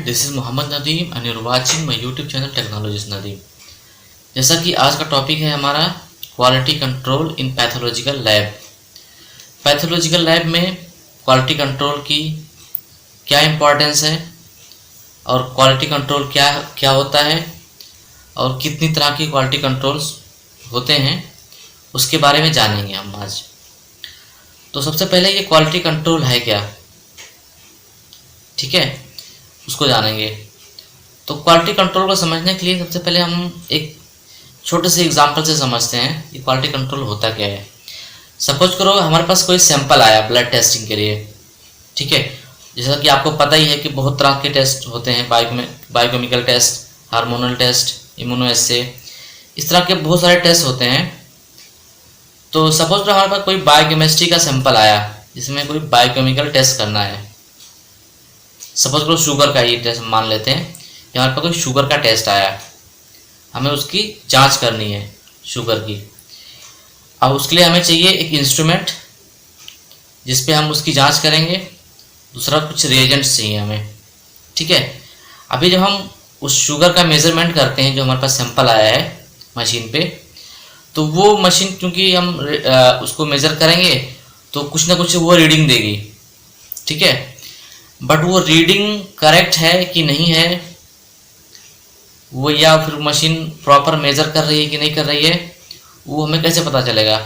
This is Mohammed Nadeem and you're watching my YouTube channel technologies Nadeem. जैसा कि आज का टॉपिक है हमारा quality control in pathological lab. Pathological lab में क्वालिटी कंट्रोल की क्या इम्पोर्टेंस है और क्वालिटी कंट्रोल क्या क्या होता है और कितनी तरह की क्वालिटी कंट्रोल्स होते हैं उसके बारे में जानेंगे हम आज। तो सबसे पहले ये क्वालिटी कंट्रोल है क्या, ठीक है, उसको जानेंगे। तो क्वालिटी कंट्रोल को समझने के लिए सबसे पहले हम एक छोटे से एग्जांपल से समझते हैं कि क्वालिटी कंट्रोल होता क्या है। सपोज करो हमारे पास कोई सैंपल आया ब्लड टेस्टिंग के लिए, ठीक है। जैसा कि आपको पता ही है कि बहुत तरह के टेस्ट होते हैं, बायोकेमिकल टेस्ट, हार्मोनल टेस्ट, इम्यूनोएस्से, इस तरह के बहुत सारे टेस्ट होते हैं। तो सपोज करो हमारे पास कोई बायोकेमिस्ट्री का सैंपल आया जिसमें कोई बायोकेमिकल टेस्ट करना है। सपोज करो शुगर का ही टेस्ट मान लेते हैं कि हमारे पास कोई शुगर का टेस्ट आया, हमें उसकी जांच करनी है शुगर की। अब उसके लिए हमें चाहिए एक इंस्ट्रूमेंट जिस पे हम उसकी जांच करेंगे, दूसरा कुछ रिएजेंट्स चाहिए हमें, ठीक है। अभी जब हम उस शुगर का मेजरमेंट करते हैं जो हमारे पास सैंपल आया है मशीन पे, तो वो मशीन क्योंकि हम उसको मेज़र करेंगे तो कुछ ना कुछ वो रीडिंग देगी, ठीक है। बट वो रीडिंग करेक्ट है कि नहीं है वो, या फिर मशीन प्रॉपर मेज़र कर रही है कि नहीं कर रही है, वो हमें कैसे पता चलेगा?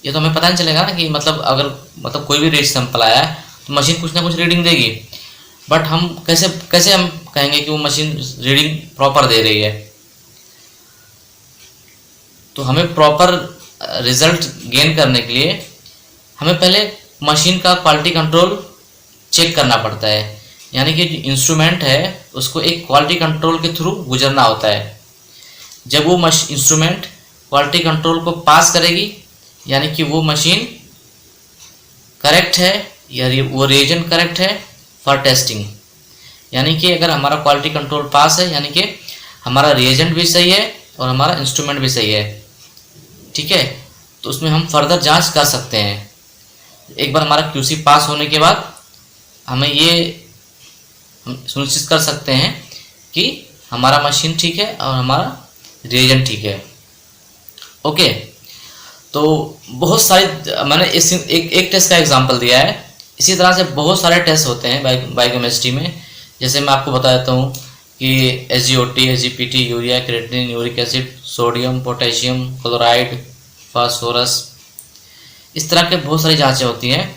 ये तो हमें पता नहीं चलेगा ना कि मतलब कोई भी रेट सैंपल आया है तो मशीन कुछ ना कुछ रीडिंग देगी, बट हम कैसे हम कहेंगे कि वो मशीन रीडिंग प्रॉपर दे रही है? तो हमें प्रॉपर रिजल्ट गेन करने के लिए हमें पहले मशीन का क्वालिटी कंट्रोल चेक करना पड़ता है, यानी कि जो इंस्ट्रूमेंट है उसको एक क्वालिटी कंट्रोल के थ्रू गुजरना होता है। जब वो इंस्ट्रूमेंट क्वालिटी कंट्रोल को पास करेगी, यानी कि वो मशीन करेक्ट है या वो रिएजेंट करेक्ट है फॉर टेस्टिंग, यानी कि अगर हमारा क्वालिटी कंट्रोल पास है यानी कि हमारा रिएजेंट भी सही है और हमारा इंस्ट्रूमेंट भी सही है, ठीक है, तो उसमें हम फर्दर जांच कर सकते हैं। एक बार हमारा क्यूसी पास होने के बाद हमें ये हम सुनिश्चित कर सकते हैं कि हमारा मशीन ठीक है और हमारा रिएजेंट ठीक है। ओके, तो बहुत सारे मैंने एक टेस्ट का एग्जांपल दिया है, इसी तरह से बहुत सारे टेस्ट होते हैं बायोकेमिस्ट्री में। जैसे मैं आपको बता देता हूँ कि SGOT, SGPT, urea, creatinine, uric acid, sodium, potassium, chloride, phosphorus, इस तरह के बहुत सारी जांचें होती हैं।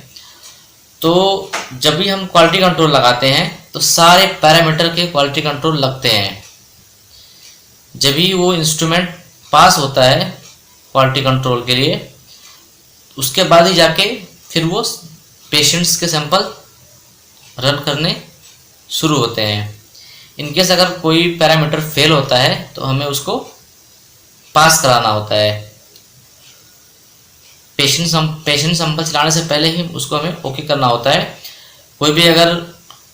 तो जब भी हम क्वालिटी कंट्रोल लगाते हैं तो सारे पैरामीटर के क्वालिटी कंट्रोल लगते हैं। जब भी वो इंस्ट्रूमेंट पास होता है क्वालिटी कंट्रोल के लिए, उसके बाद ही जाके फिर वो पेशेंट्स के सैंपल रन करने शुरू होते हैं। इनकेस अगर कोई पैरामीटर फेल होता है तो हमें उसको पास कराना होता है। पेशेंट सैंपल चलाने से पहले ही उसको हमें ओके करना होता है। कोई भी अगर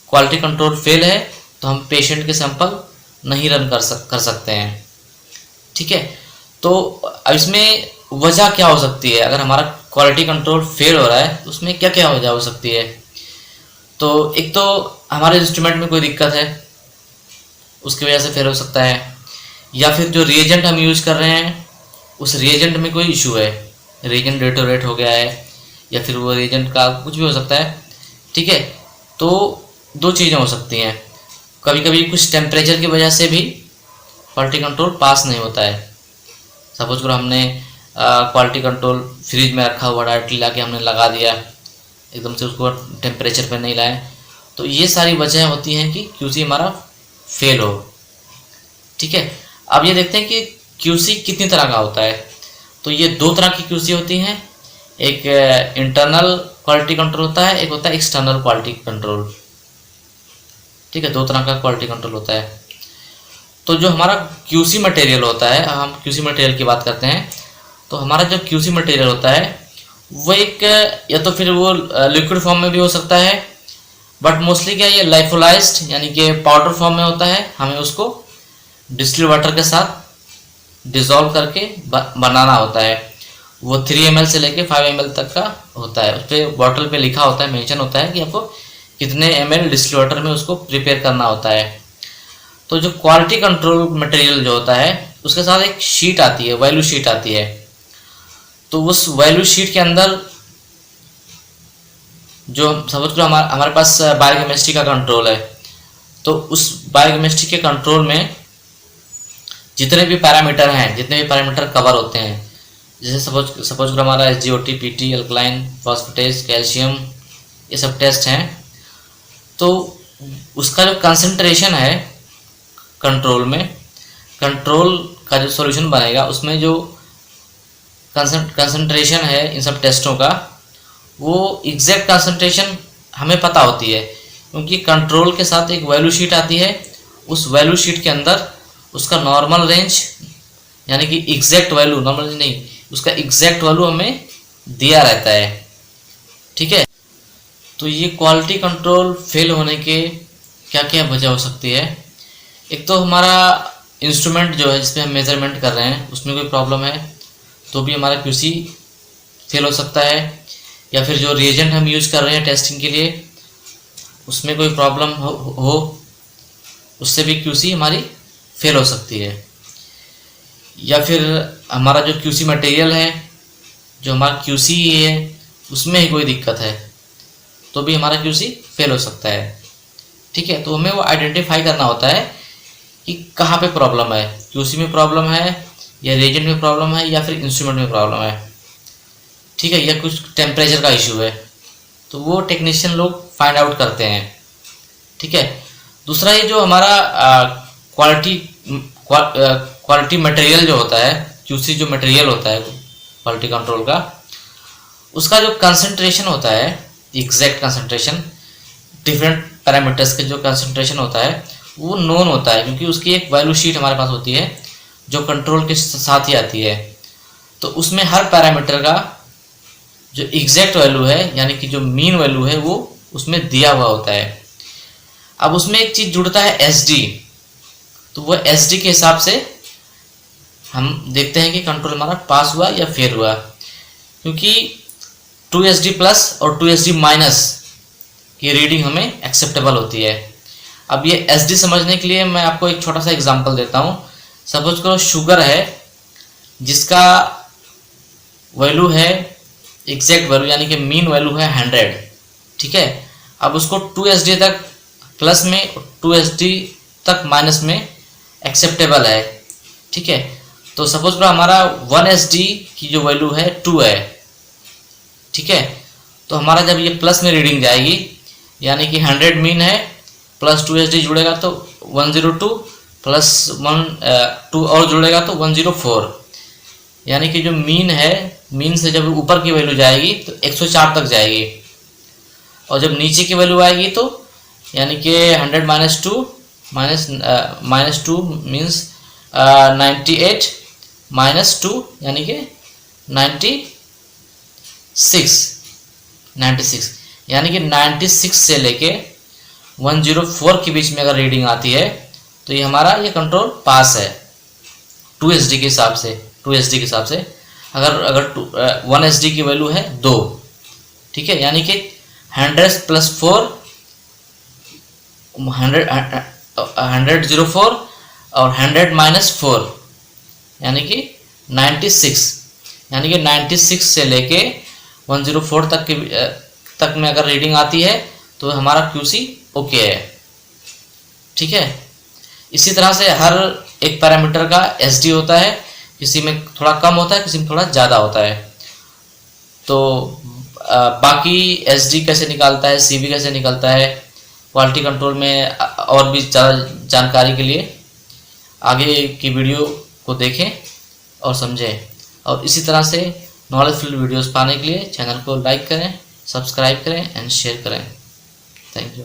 क्वालिटी कंट्रोल फेल है तो हम पेशेंट के सैंपल नहीं रन कर सकते हैं, ठीक है। तो अब इसमें वजह क्या हो सकती है? अगर हमारा क्वालिटी कंट्रोल फेल हो रहा है तो उसमें क्या क्या वजह हो सकती है? तो एक तो हमारे इंस्ट्रूमेंट में कोई दिक्कत है, उसकी वजह से फेल हो सकता है, या फिर जो रिएजेंट हम यूज कर रहे हैं उस रिएजेंट में कोई इशू है, रिएजेंट डेटोरेट हो गया है, या फिर वो रिएजेंट का कुछ भी हो सकता है, ठीक है। तो दो चीज़ें हो सकती हैं। कभी कभी कुछ टेम्परेचर की वजह से भी क्वालिटी कंट्रोल पास नहीं होता है। सपोज करो हमने क्वालिटी कंट्रोल फ्रिज में रखा हुआ डायरेक्टली लाके हमने लगा दिया, एकदम से उसको टेम्परेचर पे नहीं लाए, तो ये सारी वजह होती हैं कि QC हमारा फेल हो, ठीक है। अब ये देखते हैं कि QC कितनी तरह का होता है। तो ये दो तरह की QC होती हैं, एक इंटरनल क्वालिटी कंट्रोल होता है, एक होता है एक्सटर्नल क्वालिटी कंट्रोल, ठीक है। दो तरह का क्वालिटी कंट्रोल होता है। तो जो हमारा QC मटेरियल होता है, हम QC मटेरियल की बात करते हैं, तो हमारा जो QC मटेरियल होता है वो एक या तो फिर वो लिक्विड फॉर्म में भी हो सकता है, बट मोस्टली क्या ये लाइफोलाइज्ड यानी कि पाउडर फॉर्म में होता है। हमें उसको डिस्टिल्ड वाटर के साथ डिज़ोल्व करके बनाना होता है। वो 3 ml से लेके 5 ml तक का होता है। उस पर बॉटल पे लिखा होता है, मेंशन होता है कि आपको कितने ml डिस्टिलेटर में उसको प्रिपेयर करना होता है। तो जो क्वालिटी कंट्रोल मटेरियल जो होता है उसके साथ एक शीट आती है, वैल्यू शीट आती है। तो उस वैल्यू शीट के अंदर जो सपोज करो हमारे पास बायोकेमिस्ट्री का कंट्रोल है, तो उस बायोकेमिस्ट्री के कंट्रोल में जितने भी पैरामीटर कवर होते हैं, जैसे सपोज करो हमारा SGOT, PT, alkaline, phosphatase, calcium, ये सब टेस्ट हैं। तो उसका जो कंसंट्रेशन है कंट्रोल में, कंट्रोल का जो सॉल्यूशन बनेगा उसमें जो कंसंट्रेशन है इन सब टेस्टों का, वो एग्जैक्ट कंसंट्रेशन हमें पता होती है, क्योंकि कंट्रोल के साथ एक वैल्यू शीट आती है। उस वैल्यू शीट के अंदर उसका नॉर्मल रेंज, यानी कि एग्जैक्ट वैल्यू, नॉर्मल रेंज नहीं, उसका एग्जैक्ट वैल्यू हमें दिया रहता है। ठीक है, तो ये क्वालिटी कंट्रोल फेल होने के क्या क्या वजह हो सकती है। एक तो हमारा इंस्ट्रूमेंट जो है जिसमें हम मेजरमेंट कर रहे हैं उसमें कोई प्रॉब्लम है तो भी हमारा QC फेल हो सकता है, या फिर जो रिएजेंट हम यूज़ कर रहे हैं टेस्टिंग के लिए उसमें कोई प्रॉब्लम हो उससे भी QC हमारी फेल हो सकती है। या फिर हमारा जो QC मटेरियल है, जो हमारा QC है, उसमें ही कोई दिक्कत है तो भी हमारा QC फेल हो सकता है। ठीक है, तो हमें वो आइडेंटिफाई करना होता है कि कहाँ पे प्रॉब्लम है, QC में प्रॉब्लम है या रिएजेंट में प्रॉब्लम है या फिर इंस्ट्रूमेंट में प्रॉब्लम है। ठीक है, या कुछ टेम्परेचर का इशू है, तो वो टेक्नीशियन लोग फाइंड आउट करते हैं। ठीक है, दूसरा ये जो हमारा क्वालिटी मटेरियल जो होता है, QC जो मटेरियल होता है क्वालिटी कंट्रोल का, उसका जो कंसंट्रेशन होता है, एग्जैक्ट कंसंट्रेशन, डिफरेंट पैरामीटर्स के जो कंसंट्रेशन होता है वो नोन होता है, क्योंकि उसकी एक वैल्यू शीट हमारे पास होती है जो कंट्रोल के साथ ही आती है। तो उसमें हर पैरामीटर का जो एग्जैक्ट वैल्यू है, यानी कि जो मीन वैल्यू है, वो उसमें दिया हुआ होता है। अब उसमें एक चीज़ जुड़ता है SD, तो वो SD के हिसाब से हम देखते हैं कि कंट्रोल हमारा पास हुआ या फेल हुआ, क्योंकि 2SD प्लस और 2SD माइनस की रीडिंग हमें एक्सेप्टेबल होती है। अब ये SD समझने के लिए मैं आपको एक छोटा सा एग्जांपल देता हूँ। सपोज करो शुगर है जिसका वैल्यू है, एग्जैक्ट वैल्यू यानी कि मीन वैल्यू है 100। ठीक है, अब उसको 2SD तक प्लस में, 2SD तक माइनस में एक्सेप्टेबल है। ठीक है, तो सपोज करो हमारा 1SD की जो वैल्यू है 2 है। ठीक है, तो हमारा जब ये प्लस में रीडिंग जाएगी, यानी कि 100 मीन है प्लस 2SD जुड़ेगा तो 102 प्लस 2 और जुड़ेगा तो 104, यानी कि जो मीन है, मीन से जब ऊपर की वैल्यू जाएगी तो 104 तक जाएगी, और जब नीचे की वैल्यू आएगी तो यानी कि 100 माइनस 2 मीन्स 98 माइनस 2 यानी कि 96, यानी कि 96 से लेके 104 के बीच में अगर रीडिंग आती है तो ये हमारा ये कंट्रोल पास है 2SD के हिसाब से। 2SD के हिसाब से अगर 1SD की वैल्यू है 2, ठीक है, यानी कि 100 प्लस 4 104 और 100 माइनस 4 यानी कि 96, यानी कि 96 से लेके 104 तक में अगर रीडिंग आती है तो हमारा QC ओके है। ठीक है, इसी तरह से हर एक पैरामीटर का SD होता है, किसी में थोड़ा कम होता है, किसी में थोड़ा ज़्यादा होता है। तो बाकी SD कैसे निकालता है, CV कैसे निकलता है क्वालिटी कंट्रोल में, और भी ज़्यादा जानकारी के लिए आगे की वीडियो को देखें और समझें। और इसी तरह से नॉलेजफुल वीडियोस पाने के लिए चैनल को लाइक करें, सब्सक्राइब करें एंड शेयर करें। Thank you.